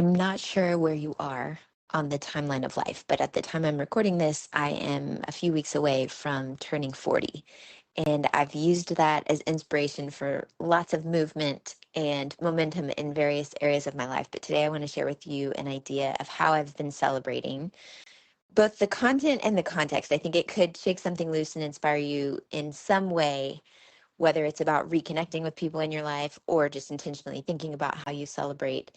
I'm not sure where you are on the timeline of life, but at the time I'm recording this, I am a few weeks away from turning 40. And I've used that as inspiration for lots of movement and momentum in various areas of my life. But today I want to share with you an idea of how I've been celebrating both the content and the context. I think it could shake something loose and inspire you in some way, whether it's about reconnecting with people in your life or just intentionally thinking about how you celebrate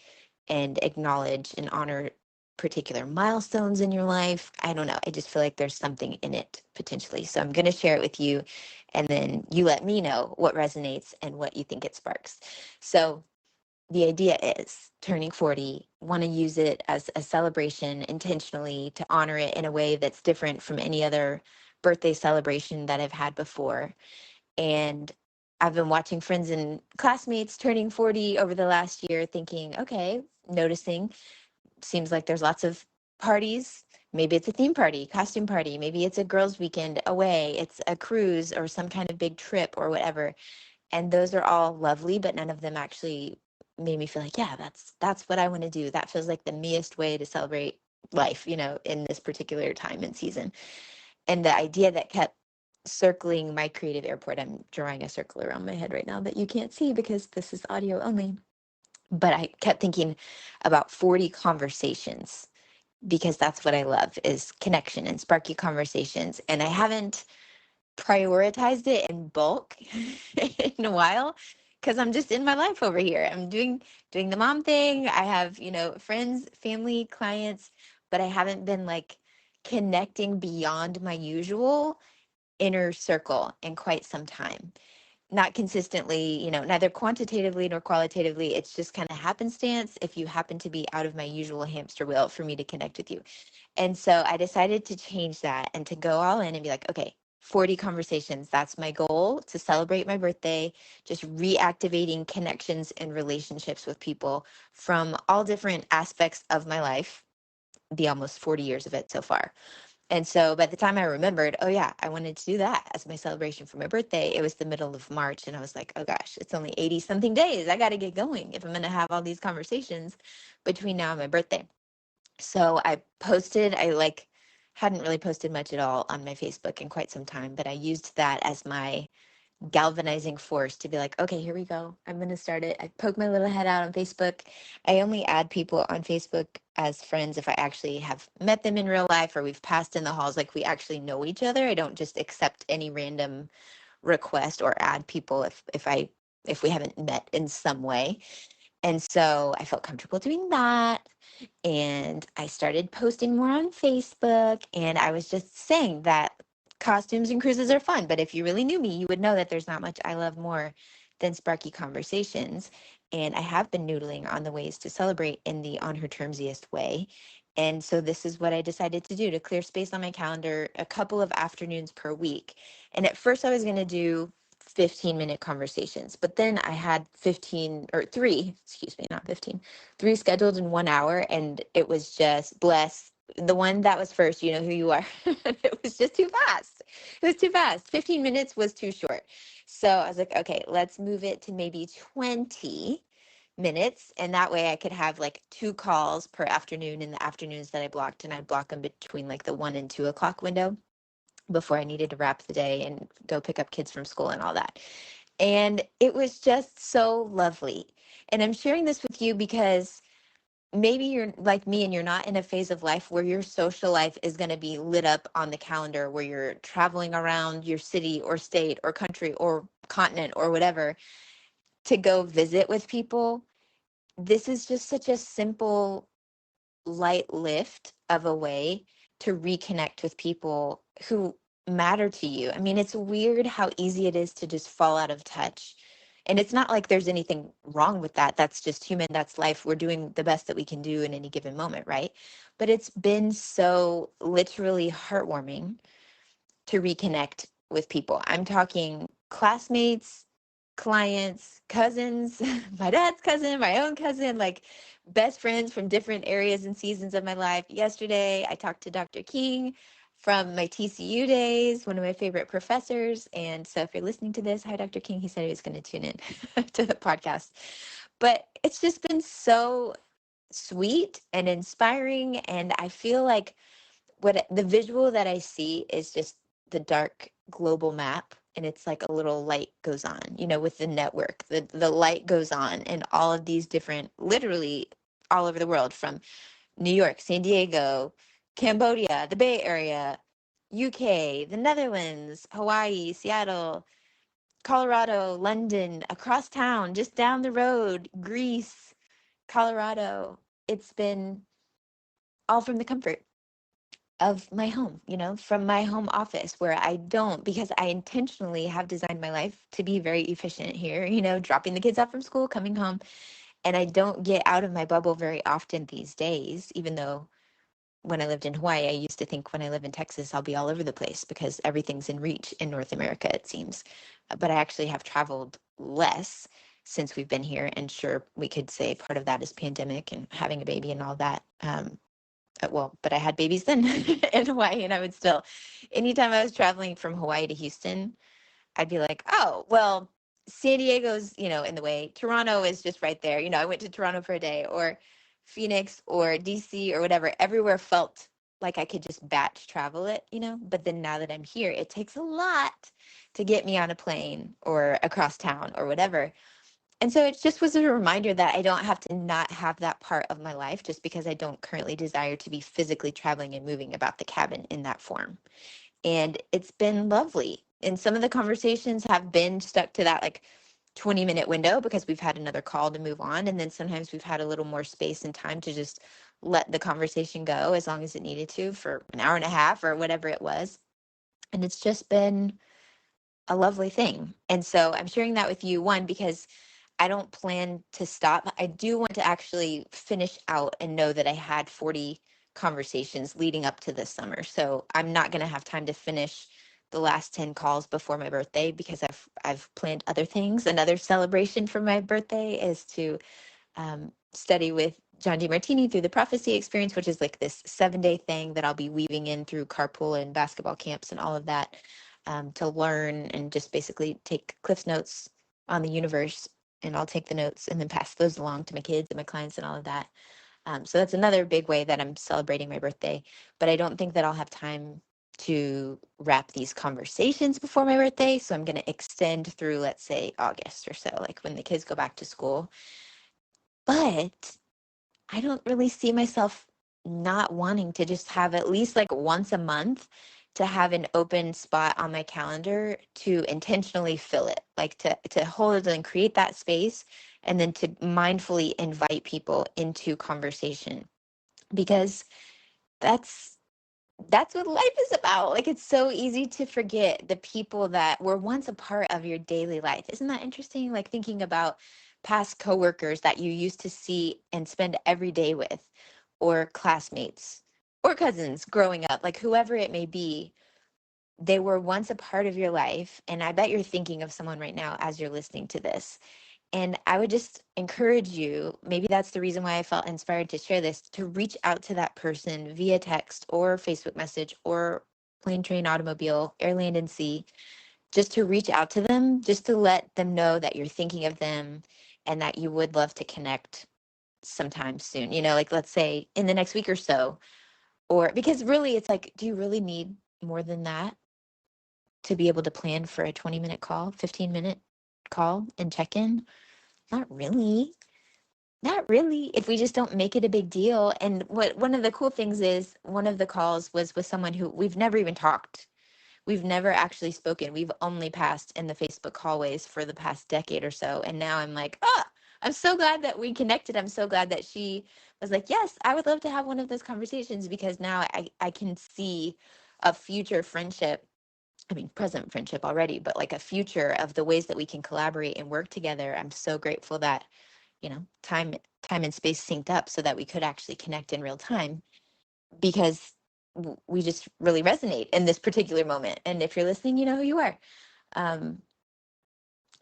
and acknowledge and honor particular milestones in your life. I don't know. I just feel like there's something in it potentially. So I'm going to share it with you, and then you let me know what resonates and what you think it sparks. So the idea is turning 40, want to use it as a celebration intentionally to honor it in a way that's different from any other birthday celebration that I've had before. And I've been watching friends and classmates turning 40 over the last year, thinking, okay, noticing, seems like there's lots of parties. Maybe it's a theme party, costume party. Maybe it's a girls' weekend away. It's a cruise or some kind of big trip or whatever. And those are all lovely, but none of them actually made me feel like, yeah, that's what I want to do. That feels like the meest way to celebrate life, in this particular time and season. And the idea that kept circling my creative airport, I'm drawing a circle around my head right now that you can't see because this is audio only. But I kept thinking about 40 conversations because that's what I love is connection and sparky conversations. And I haven't prioritized it in bulk in a while because I'm just in my life over here. I'm doing the mom thing. I have, friends, family, clients, but I haven't been like connecting beyond my usual inner circle in quite some time. Not consistently, neither quantitatively nor qualitatively. It's just kind of happenstance if you happen to be out of my usual hamster wheel for me to connect with you. And so I decided to change that and to go all in and be like, okay, 40 conversations. That's my goal to celebrate my birthday, just reactivating connections and relationships with people from all different aspects of my life, the almost 40 years of it so far. And so by the time I remembered, oh yeah, I wanted to do that as my celebration for my birthday, it was the middle of March. And I was like, oh gosh, it's only 80 something days. I got to get going if I'm going to have all these conversations between now and my birthday. So I posted, hadn't really posted much at all on my Facebook in quite some time, but I used that as my galvanizing force to be like, okay, here we go. I'm going to start it. I poke my little head out on Facebook. I only add people on Facebook as friends if I actually have met them in real life or we've passed in the halls, like we actually know each other. I don't just accept any random request or add people if we haven't met in some way. And so I felt comfortable doing that. And I started posting more on Facebook. And I was just saying that costumes and cruises are fun. But if you really knew me, you would know that there's not much I love more than sparky conversations. And I have been noodling on the ways to celebrate in the on her termsiest way. And so this is what I decided to do to clear space on my calendar a couple of afternoons per week. And at first I was going to do 15-minute conversations, but then I had 15 or three, excuse me, not 15, three scheduled in 1 hour. And it was just bless the one that was first, you know who you are. It was just too fast. It was too fast. 15 minutes was too short. So I was like, okay, let's move it to maybe 20 minutes. And that way I could have like 2 calls per afternoon in the afternoons that I blocked. And I'd block them between like the 1 and 2 o'clock window before I needed to wrap the day and go pick up kids from school and all that. And it was just so lovely. And I'm sharing this with you because maybe you're like me and you're not in a phase of life where your social life is going to be lit up on the calendar, where you're traveling around your city or state or country or continent or whatever to go visit with people. This is just such a simple, light lift of a way to reconnect with people who matter to you. I mean, it's weird how easy it is to just fall out of touch. And it's not like there's anything wrong with that. That's just human. That's life. We're doing the best that we can do in any given moment, right? But it's been so literally heartwarming to reconnect with people. I'm talking classmates, clients, cousins, my dad's cousin, my own cousin, like best friends from different areas and seasons of my life. Yesterday, I talked to Dr. King from my TCU days, one of my favorite professors. And so if you're listening to this, hi, Dr. King. He said he was going to tune in to the podcast. But it's just been so sweet and inspiring. And I feel like what the visual that I see is just the dark global map. And it's like a little light goes on, with the network, the light goes on, and all of these different, literally all over the world, from New York, San Diego, Cambodia, the Bay Area, UK, the Netherlands, Hawaii, Seattle, Colorado, London, across town, just down the road, Greece, Colorado. It's been all from the comfort of my home, from my home office, where I don't, because I intentionally have designed my life to be very efficient here, dropping the kids off from school, coming home. And I don't get out of my bubble very often these days, even though when I lived in Hawaii, I used to think when I live in Texas, I'll be all over the place because everything's in reach in North America, it seems. But I actually have traveled less since we've been here. And sure, we could say part of that is pandemic and having a baby and all that. Well, but I had babies then in Hawaii, and I would still, anytime I was traveling from Hawaii to Houston, I'd be like, oh, well, San Diego's, in the way. Toronto is just right there. I went to Toronto for a day, or Phoenix or DC or whatever. Everywhere felt like I could just batch travel it. But then now that I'm here, it takes a lot to get me on a plane or across town or whatever. And so it just was a reminder that I don't have to not have that part of my life just because I don't currently desire to be physically traveling and moving about the cabin in that form. And it's been lovely. And some of the conversations have been stuck to that like 20-minute window because we've had another call to move on. And then sometimes we've had a little more space and time to just let the conversation go as long as it needed to for an hour and a half or whatever it was. And it's just been a lovely thing. And so I'm sharing that with you, one, because I don't plan to stop. I do want to actually finish out and know that I had 40 conversations leading up to this summer. So I'm not going to have time to finish the last 10 calls before my birthday because I've planned other things. Another celebration for my birthday is to study with John DeMartini through the Prophecy Experience, which is like this 7-day thing that I'll be weaving in through carpool and basketball camps and all of that, to learn and just basically take Cliff's notes on the universe. And I'll take the notes and then pass those along to my kids and my clients and all of that. So that's another big way that I'm celebrating my birthday. But I don't think that I'll have time to wrap these conversations before my birthday. So I'm going to extend through, let's say, August or so, like when the kids go back to school. But I don't really see myself not wanting to just have at least like once a month to have an open spot on my calendar to intentionally fill it, like to hold it and create that space, and then to mindfully invite people into conversation, because that's that's what life is about. Like, it's so easy to forget the people that were once a part of your daily life. Isn't that interesting? Like thinking about past coworkers that you used to see and spend every day with, or classmates, or cousins growing up, like whoever it may be, they were once a part of your life. And I bet you're thinking of someone right now as you're listening to this. And I would just encourage you, maybe that's the reason why I felt inspired to share this, to reach out to that person via text or Facebook message or plane, train, automobile, air, land, and sea, just to reach out to them, just to let them know that you're thinking of them and that you would love to connect sometime soon, like let's say in the next week or so. Or because really it's like, do you really need more than that to be able to plan for a 20-minute call, 15-minute call and check in? Not really. Not really, if we just don't make it a big deal. And what one of the cool things is, one of the calls was with someone who we've never even talked. We've never actually spoken. We've only passed in the Facebook hallways for the past decade or so. And now I'm like, I'm so glad that we connected. I'm so glad that she was like, yes, I would love to have one of those conversations, because now I can see a future friendship. I mean, present friendship already, but like a future of the ways that we can collaborate and work together. I'm so grateful that time and space synced up so that we could actually connect in real time, because we just really resonate in this particular moment. And if you're listening, you know who you are. um,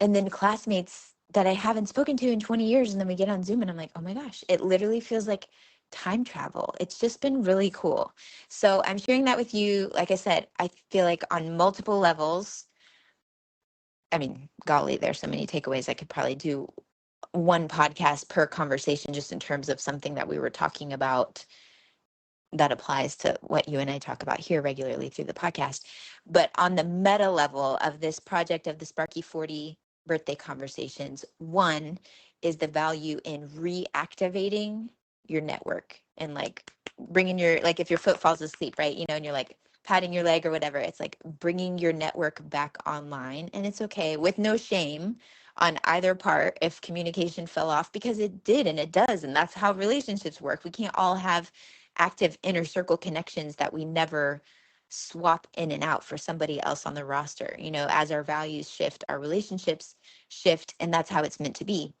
and then classmates that I haven't spoken to in 20 years, and then we get on Zoom and I'm like, oh my gosh, it literally feels like time travel. It's just been really cool. So I'm sharing that with you. Like I said, I feel like on multiple levels, I mean, golly, there's so many takeaways I could probably do one podcast per conversation, just in terms of something that we were talking about that applies to what you and I talk about here regularly through the podcast. But on the meta level of this project of the Sparky 40 birthday conversations, one is the value in reactivating your network and like bringing your, like if your foot falls asleep, right? You know, and you're like patting your leg or whatever, it's like bringing your network back online. And it's okay with no shame on either part if communication fell off, because it did and it does. And that's how relationships work. We can't all have active inner circle connections that we never swap in and out for somebody else on the roster. You know, as our values shift, our relationships shift, and that's how it's meant to be.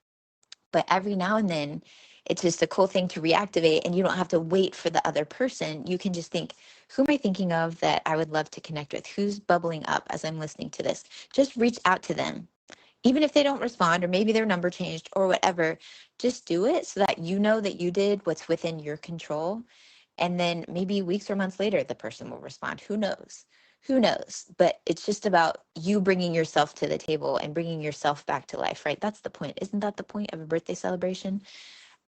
But every now and then, it's just a cool thing to reactivate, and you don't have to wait for the other person. You can just think, who am I thinking of that I would love to connect with? Who's bubbling up as I'm listening to this? Just reach out to them. Even if they don't respond, or maybe their number changed or whatever, just do it so that you know that you did what's within your control. And then maybe weeks or months later, the person will respond. Who knows? Who knows? But it's just about you bringing yourself to the table and bringing yourself back to life, right? That's the point. Isn't that the point of a birthday celebration?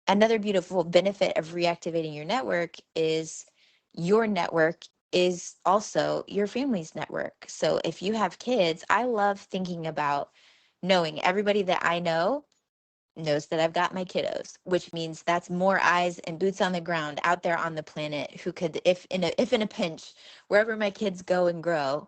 Another beautiful benefit of reactivating your network is your network is also your family's network. So if you have kids, I love thinking about knowing everybody that I know knows that I've got my kiddos, which means that's more eyes and boots on the ground out there on the planet who could, if in a pinch, wherever my kids go and grow,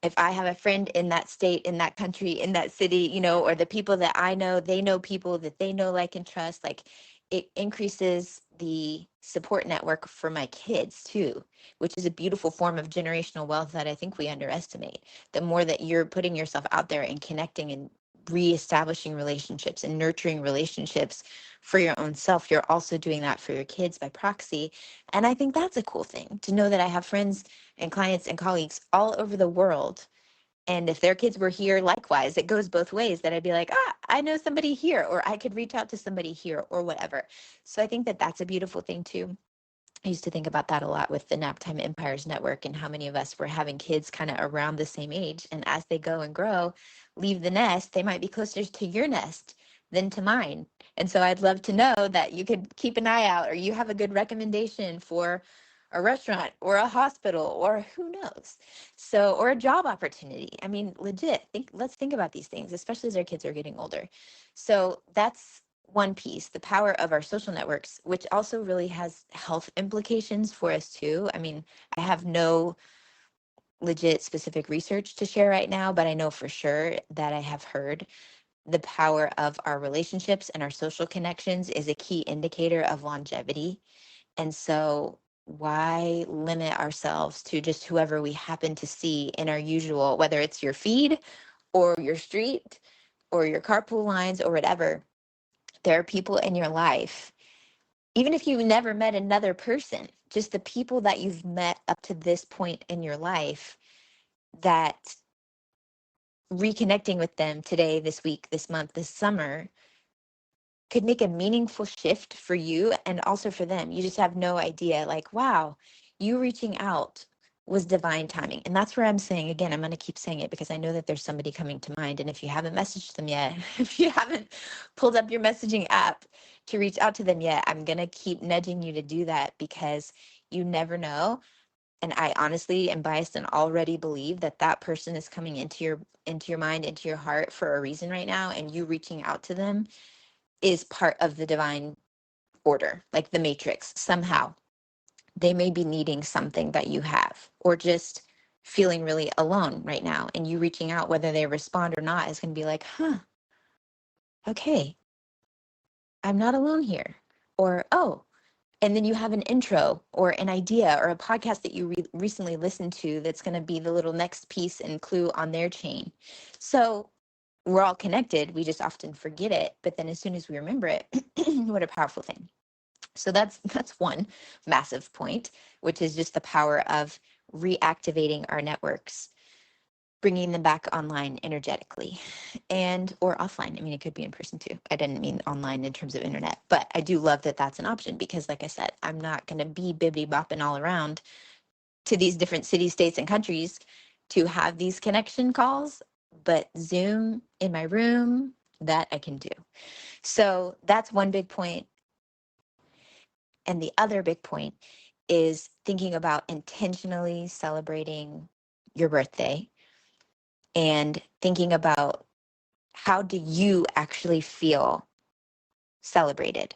if I have a friend in that state, in that country, in that city, you know, or the people that I know, they know people that they know, like, and trust, like it increases the support network for my kids too, which is a beautiful form of generational wealth that I think we underestimate. The more that you're putting yourself out there and connecting and reestablishing relationships and nurturing relationships for your own self, you're also doing that for your kids by proxy. And I think that's a cool thing to know that I have friends and clients and colleagues all over the world. And if their kids were here, likewise, it goes both ways, that I'd be like, I know somebody here, or I could reach out to somebody here, or whatever. So I think that that's a beautiful thing too. I used to think about that a lot with the Naptime Empires Network and how many of us were having kids kind of around the same age. And as they go and grow, leave the nest, they might be closer to your nest than to mine. And so I'd love to know that you could keep an eye out, or you have a good recommendation for a restaurant or a hospital, or who knows. So, or a job opportunity. I mean, legit, let's think about these things, especially as our kids are getting older. So that's one piece, the power of our social networks, which also really has health implications for us too. I mean, I have no legit specific research to share right now, but I know for sure that I have heard the power of our relationships and our social connections is a key indicator of longevity. And so why limit ourselves to just whoever we happen to see in our usual, whether it's your feed or your street or your carpool lines or whatever? There are people in your life, even if you never met another person, just the people that you've met up to this point in your life, that reconnecting with them today, this week, this month, this summer could make a meaningful shift for you and also for them. You just have no idea. Like, wow, you reaching out was divine timing. And that's where I'm saying, again, I'm going to keep saying it because I know that there's somebody coming to mind. And if you haven't messaged them yet, if you haven't pulled up your messaging app to reach out to them yet, I'm going to keep nudging you to do that, because you never know. And I honestly am biased and already believe that that person is coming into your mind, into your heart for a reason right now. And you reaching out to them is part of the divine order, like the matrix. Somehow they may be needing something that you have, or just feeling really alone right now. And you reaching out, whether they respond or not, is going to be like, okay, I'm not alone here. Or, oh, and then you have an intro or an idea or a podcast that you recently listened to that's going to be the little next piece and clue on their chain. So we're all connected. We just often forget it. But then as soon as we remember it, what a powerful thing. So that's one massive point, which is just the power of reactivating our networks, bringing them back online energetically, and or offline. I mean, it could be in person too. I didn't mean online in terms of internet, but I do love that that's an option, because like I said, I'm not going to be bibbity bopping all around to these different cities, states, and countries to have these connection calls, but Zoom in my room, that I can do. So that's one big point. And the other big point is thinking about intentionally celebrating your birthday and thinking about how do you actually feel celebrated?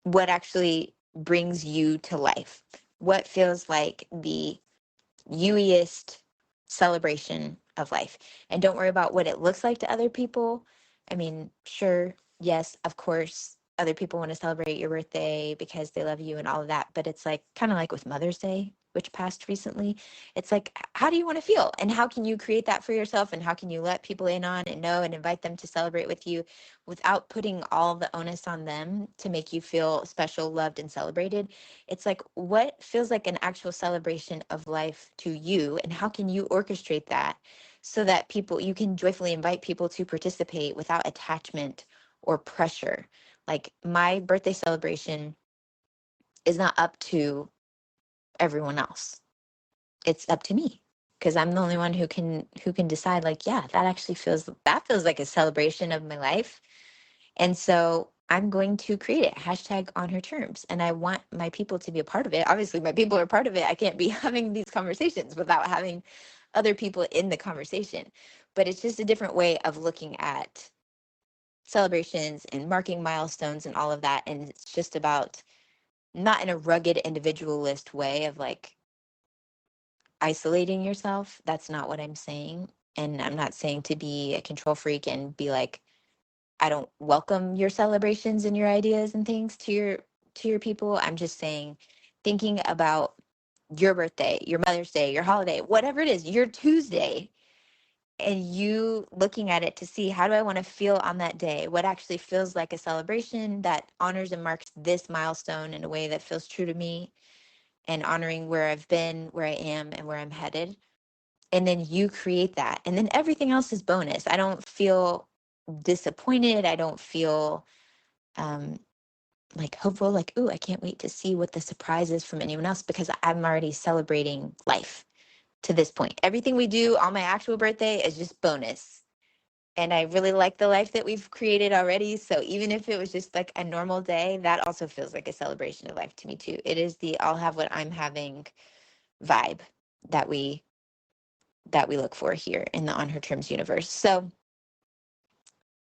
What actually brings you to life? What feels like the youiest celebration of life? And don't worry about what it looks like to other people. I mean, sure, yes, of course, other people want to celebrate your birthday because they love you and all of that. But it's like kind of like with Mother's Day, which passed recently. It's like, how do you want to feel? And how can you create that for yourself? And how can you let people in on and know and invite them to celebrate with you without putting all the onus on them to make you feel special, loved, and celebrated? It's like, what feels like an actual celebration of life to you, and how can you orchestrate that so that you can joyfully invite people to participate without attachment or pressure? Like, my birthday celebration is not up to everyone else. It's up to me, because I'm the only one who can decide, like, yeah, that feels like a celebration of my life. And so I'm going to create it, hashtag on her terms. And I want my people to be a part of it. Obviously, my people are part of it. I can't be having these conversations without having other people in the conversation. But it's just a different way of looking at celebrations and marking milestones and all of that. And it's just about, not in a rugged individualist way of like isolating yourself. That's not what I'm saying. And I'm not saying to be a control freak and be like, I don't welcome your celebrations and your ideas and things to your people. I'm just saying, thinking about your birthday, your Mother's Day, your holiday, whatever it is, your Tuesday, and you looking at it to see, how do I want to feel on that day? What actually feels like a celebration that honors and marks this milestone in a way that feels true to me, and honoring where I've been, where I am, and where I'm headed. And then you create that. And then everything else is bonus. I don't feel disappointed. I don't feel um, like hopeful, like, ooh, I can't wait to see what the surprise is from anyone else, because I'm already celebrating life to this point. Everything we do on my actual birthday is just bonus. And I really like the life that we've created already. So even if it was just like a normal day, that also feels like a celebration of life to me too. It is the I'll have what I'm having vibe that we look for here in the On Her Terms universe. So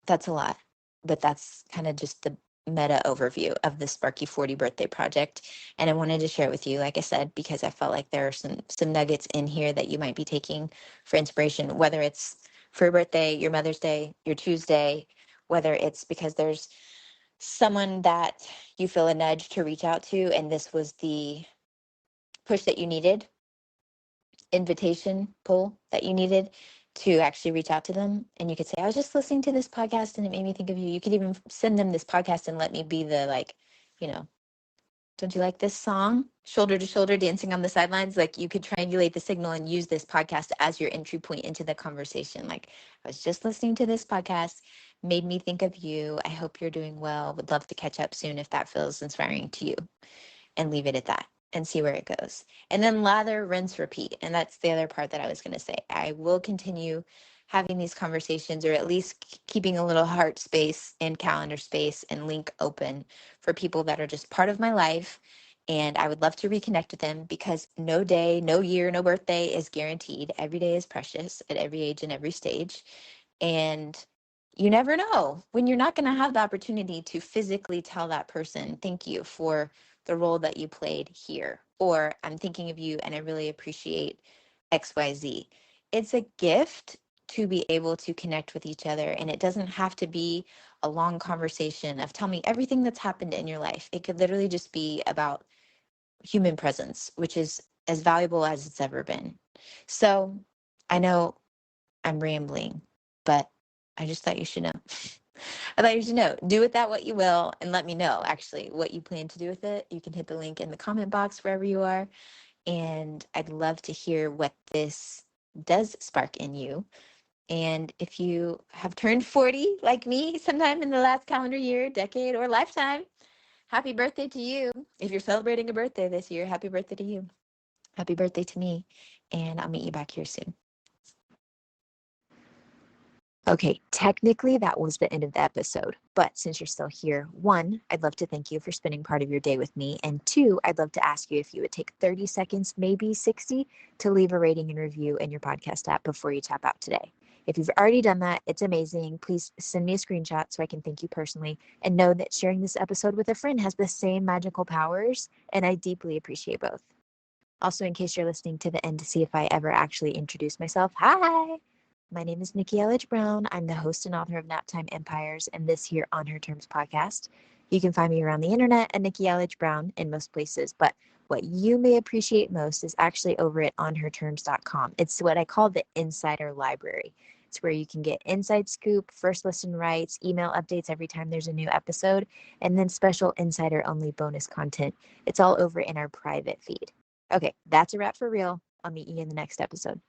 that's a lot, but that's kind of just the meta overview of the Sparky 40 birthday project. And I wanted to share it with you, like I said, because I felt like there are some nuggets in here that you might be taking for inspiration, whether it's for your birthday, your Mother's Day, your Tuesday, whether it's because there's someone that you feel a nudge to reach out to, and this was the push that you needed, invitation pull that you needed to actually reach out to them. And you could say, I was just listening to this podcast and it made me think of you. You could even send them this podcast and let me be the, like, you know, don't you like this song? Shoulder to shoulder dancing on the sidelines. Like, you could triangulate the signal and use this podcast as your entry point into the conversation. Like, I was just listening to this podcast, made me think of you. I hope you're doing well. Would love to catch up soon if that feels inspiring to you. And leave it at that and see where it goes. And then lather, rinse, repeat. And that's the other part that I was going to say. I will continue having these conversations, or at least keeping a little heart space and calendar space and link open for people that are just part of my life. And I would love to reconnect with them, because no day, no year, no birthday is guaranteed. Every day is precious at every age and every stage. And you never know when you're not going to have the opportunity to physically tell that person, thank you for the role that you played here, or I'm thinking of you and I really appreciate XYZ. It's a gift to be able to connect with each other. And it doesn't have to be a long conversation of tell me everything that's happened in your life. It could literally just be about human presence, which is as valuable as it's ever been. So I know I'm rambling, but I just thought you should know. I thought you should know. Do with that what you will, and let me know actually what you plan to do with it. You can hit the link in the comment box wherever you are. And I'd love to hear what this does spark in you. And if you have turned 40 like me sometime in the last calendar year, decade, or lifetime, happy birthday to you. If you're celebrating a birthday this year, happy birthday to you. Happy birthday to me. And I'll meet you back here soon. Okay, technically that was the end of the episode, but since you're still here, one, I'd love to thank you for spending part of your day with me, and two, I'd love to ask you if you would take 30 seconds, maybe 60, to leave a rating and review in your podcast app before you tap out today. If you've already done that, it's amazing. Please send me a screenshot so I can thank you personally, and know that sharing this episode with a friend has the same magical powers, and I deeply appreciate both. Also, in case you're listening to the end to see if I ever actually introduce myself, hi! My name is Nikki Elledge Brown. I'm the host and author of Naptime Empires and this here On Her Terms podcast. You can find me around the internet at Nikki Elledge Brown in most places, but what you may appreciate most is actually over at onherterms.com. It's what I call the insider library. It's where you can get inside scoop, first listen rights, email updates every time there's a new episode, and then special insider only bonus content. It's all over in our private feed. Okay, that's a wrap for real. I'll meet you in the next episode.